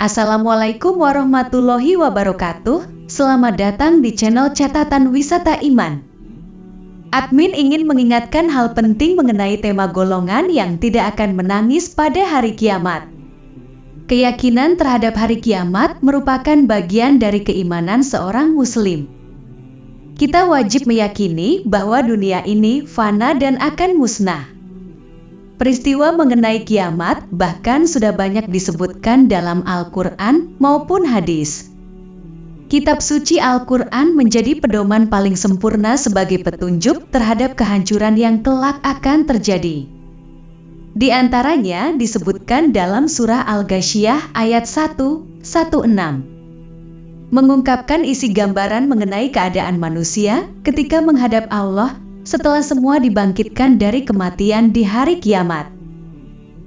Assalamualaikum warahmatullahi wabarakatuh. Selamat datang di channel Catatan Wisata Iman. Admin ingin mengingatkan hal penting mengenai tema golongan yang tidak akan menangis pada hari kiamat. Keyakinan terhadap hari kiamat merupakan bagian dari keimanan seorang muslim. Kita wajib meyakini bahwa dunia ini fana dan akan musnah. Peristiwa mengenai kiamat bahkan sudah banyak disebutkan dalam Al-Quran maupun hadis. Kitab suci Al-Quran menjadi pedoman paling sempurna sebagai petunjuk terhadap kehancuran yang kelak akan terjadi. Di antaranya disebutkan dalam surah Al-Ghasyiyah ayat 1:16. Mengungkapkan isi gambaran mengenai keadaan manusia ketika menghadap Allah setelah semua dibangkitkan dari kematian di hari kiamat.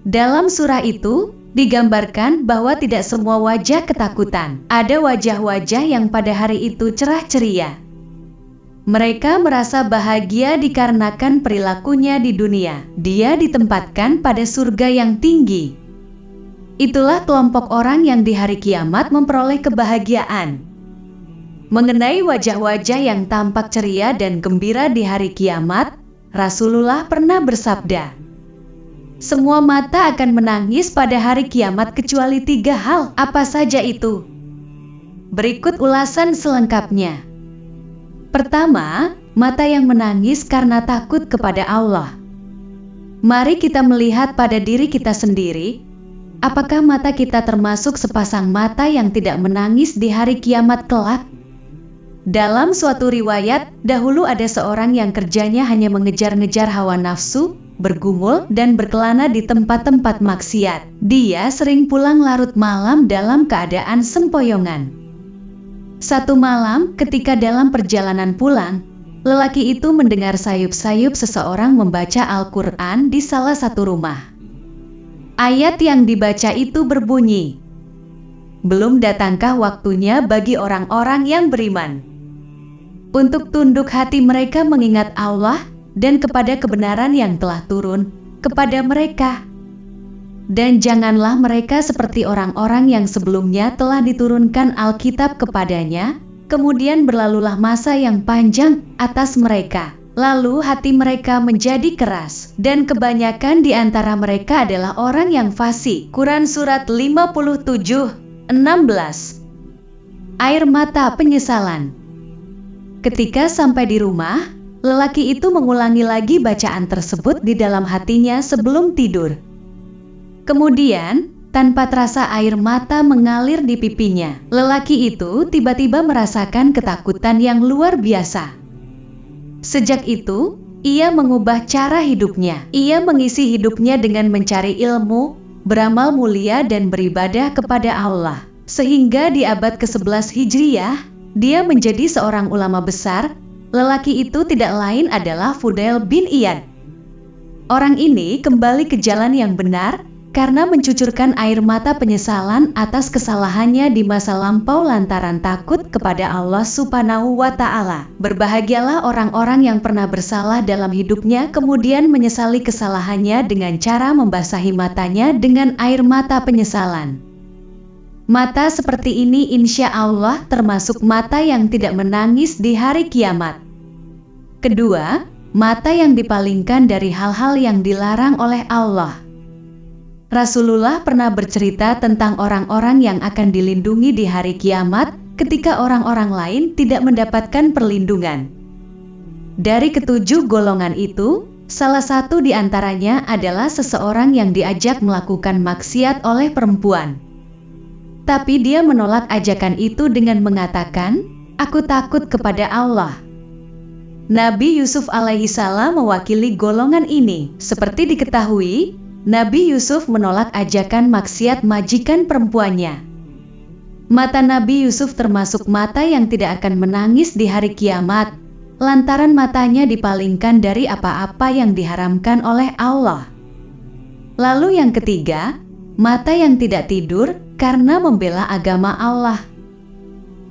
Dalam surah itu digambarkan bahwa tidak semua wajah ketakutan. Ada wajah-wajah yang pada hari itu cerah ceria. Mereka merasa bahagia dikarenakan perilakunya di dunia. Dia ditempatkan pada surga yang tinggi. Itulah kelompok orang yang di hari kiamat memperoleh kebahagiaan. Mengenai wajah-wajah yang tampak ceria dan gembira di hari kiamat, Rasulullah pernah bersabda, "Semua mata akan menangis pada hari kiamat kecuali 3 hal. Apa saja itu?" Berikut ulasan selengkapnya. Pertama, mata yang menangis karena takut kepada Allah. Mari kita melihat pada diri kita sendiri, apakah mata kita termasuk sepasang mata yang tidak menangis di hari kiamat kelak? Dalam suatu riwayat, dahulu ada seorang yang kerjanya hanya mengejar-ngejar hawa nafsu, bergumul dan berkelana di tempat-tempat maksiat. Dia sering pulang larut malam dalam keadaan sempoyongan. Satu malam, ketika dalam perjalanan pulang, lelaki itu mendengar sayup-sayup seseorang membaca Al-Quran di salah satu rumah. Ayat yang dibaca itu berbunyi, "Belum datangkah waktunya bagi orang-orang yang beriman untuk tunduk hati mereka mengingat Allah dan kepada kebenaran yang telah turun kepada mereka. Dan janganlah mereka seperti orang-orang yang sebelumnya telah diturunkan Alkitab kepadanya, kemudian berlalulah masa yang panjang atas mereka. Lalu hati mereka menjadi keras, dan kebanyakan di antara mereka adalah orang yang fasik." Quran Surat 57:16. Air mata penyesalan. Ketika sampai di rumah, lelaki itu mengulangi lagi bacaan tersebut di dalam hatinya sebelum tidur. Kemudian, tanpa terasa air mata mengalir di pipinya. Lelaki itu tiba-tiba merasakan ketakutan yang luar biasa. Sejak itu, ia mengubah cara hidupnya. Ia mengisi hidupnya dengan mencari ilmu, beramal mulia dan beribadah kepada Allah. Sehingga di abad ke-11 Hijriyah, dia menjadi seorang ulama besar. Lelaki itu tidak lain adalah Fudail bin Iyad. Orang ini kembali ke jalan yang benar karena mencucurkan air mata penyesalan atas kesalahannya di masa lampau lantaran takut kepada Allah Subhanahu wa Ta'ala. Berbahagialah orang-orang yang pernah bersalah dalam hidupnya kemudian menyesali kesalahannya dengan cara membasahi matanya dengan air mata penyesalan. Mata seperti ini insya Allah termasuk mata yang tidak menangis di hari kiamat. Kedua, mata yang dipalingkan dari hal-hal yang dilarang oleh Allah. Rasulullah pernah bercerita tentang orang-orang yang akan dilindungi di hari kiamat ketika orang-orang lain tidak mendapatkan perlindungan. Dari ketujuh golongan itu, salah satu di antaranya adalah seseorang yang diajak melakukan maksiat oleh perempuan. Tapi dia menolak ajakan itu dengan mengatakan, "Aku takut kepada Allah." Nabi Yusuf alaihissalam mewakili golongan ini. Seperti diketahui, Nabi Yusuf menolak ajakan maksiat majikan perempuannya. Mata Nabi Yusuf termasuk mata yang tidak akan menangis di hari kiamat, lantaran matanya dipalingkan dari apa-apa yang diharamkan oleh Allah. Lalu yang ketiga, mata yang tidak tidur karena membela agama Allah.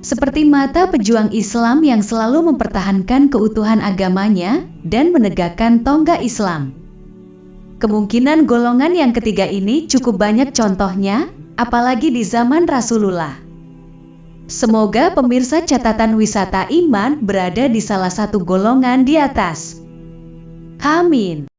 Seperti mata pejuang Islam yang selalu mempertahankan keutuhan agamanya dan menegakkan tonggak Islam. Kemungkinan golongan yang ketiga ini cukup banyak contohnya, apalagi di zaman Rasulullah. Semoga pemirsa catatan wisata iman berada di salah satu golongan di atas. Amin.